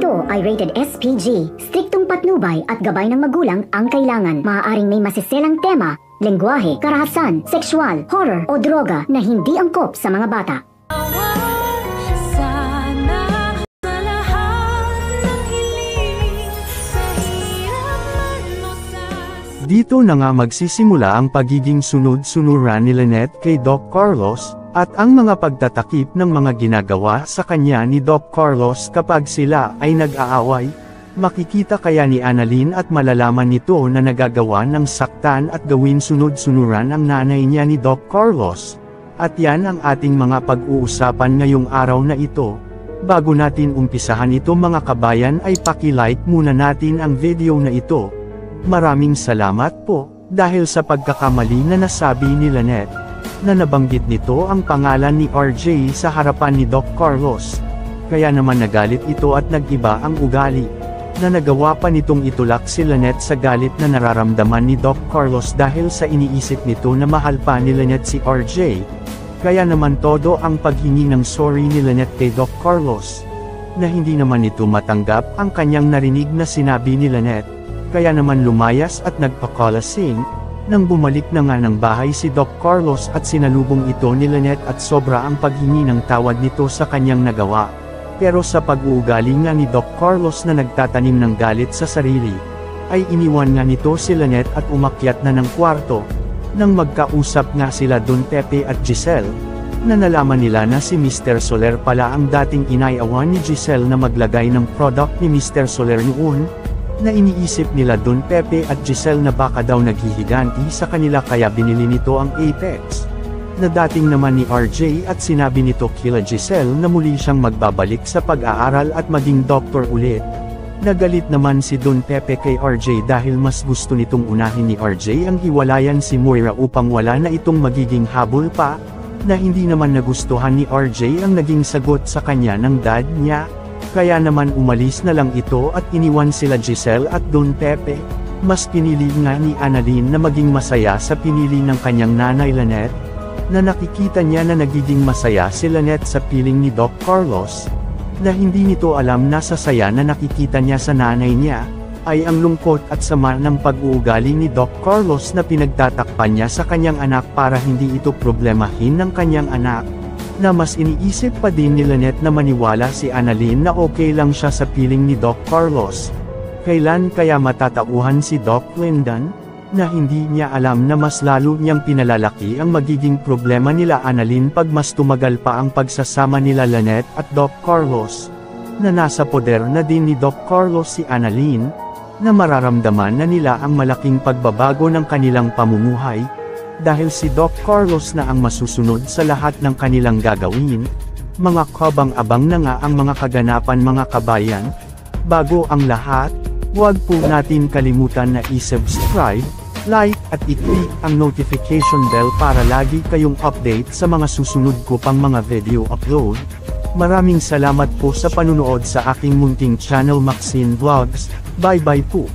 Ito ay rated SPG. Striktong patnubay at gabay ng magulang ang kailangan. Maaaring may masiselang tema, lengguwahe, karahasan, sexual, horror o droga na hindi angkop sa mga bata. Dito na nga magsisimula ang pagiging sunod-sunuran ni Lynette kay Doc Carlos, at ang mga pagtatakip ng mga ginagawa sa kanya ni Doc Carlos kapag sila ay nag-aaway. Makikita kaya ni Annalyn at malalaman nito na nagagawa ng saktan at gawin sunod-sunuran ang nanay niya ni Doc Carlos. At yan ang ating mga pag-uusapan ngayong araw na ito. Bago natin umpisahan ito mga kabayan ay paki-like muna natin ang video na ito. Maraming salamat po, dahil sa pagkakamali na nasabi ni Lynette, na nabanggit nito ang pangalan ni RJ sa harapan ni Doc Carlos. Kaya naman nagalit ito at nag-iba ang ugali, na nagawa pa nitong itulak si Lynette sa galit na nararamdaman ni Doc Carlos dahil sa iniisip nito na mahal pa ni Lynette si RJ. Kaya naman todo ang paghingi ng sorry ni Lynette kay Doc Carlos, na hindi naman ito matanggap ang kanyang narinig na sinabi ni Lynette. Kaya naman lumayas at nagpakalasing, nang bumalik na nga ng bahay si Doc Carlos at sinalubong ito ni Lynette at sobra ang paghingi ng tawad nito sa kanyang nagawa. Pero sa pag-uugali nga ni Doc Carlos na nagtatanim ng galit sa sarili, ay iniwan nga nito si Lynette at umakyat na ng kwarto. Nang magkausap nga sila Don Pepe at Giselle, na nalaman nila na si Mr. Soler pala ang dating inayawan ni Giselle na maglagay ng product ni Mr. Soler noon, na iniisip nila Don Pepe at Giselle na baka daw naghihiganti sa kanila kaya binili nito ang Apex, na dating naman ni RJ at sinabi nito kila Giselle na muli siyang magbabalik sa pag-aaral at maging doktor ulit. Nagalit naman si Don Pepe kay RJ dahil mas gusto nitong unahin ni RJ ang hiwalayan si Moira upang wala na itong magiging habol pa, na hindi naman nagustuhan ni RJ ang naging sagot sa kanya ng dad niya. Kaya naman umalis na lang ito at iniwan sila Giselle at Don Pepe. Mas pinili nga ni Annalyn na maging masaya sa pinili ng kanyang nanay Lynette, na nakikita niya na nagiging masaya si Lynette sa piling ni Doc Carlos, na hindi nito alam na sa saya na nakikita niya sa nanay niya, ay ang lungkot at sama ng pag-uugali ni Doc Carlos na pinagtatakpan niya sa kanyang anak para hindi ito problemahin ng kanyang anak. Na mas iniisip pa din ni Lynette na maniwala si Annalyn na okay lang siya sa piling ni Doc Carlos. Kailan kaya matatauhan si Doc Lyndon, na hindi niya alam na mas lalo niyang pinalalaki ang magiging problema nila Annalyn pag mas tumagal pa ang pagsasama nila Lynette at Doc Carlos, na nasa poder na din ni Doc Carlos si Annalyn, na mararamdaman na nila ang malaking pagbabago ng kanilang pamumuhay, dahil si Doc Carlos na ang masusunod sa lahat ng kanilang gagawin. Mga kabang-abang na nga ang mga kaganapan mga kabayan. Bago ang lahat, huwag po natin kalimutan na i-subscribe, like at i-click ang notification bell para lagi kayong update sa mga susunod ko pang mga video upload. Maraming salamat po sa panunood sa aking munting channel Maxine Vlogs. Bye bye po.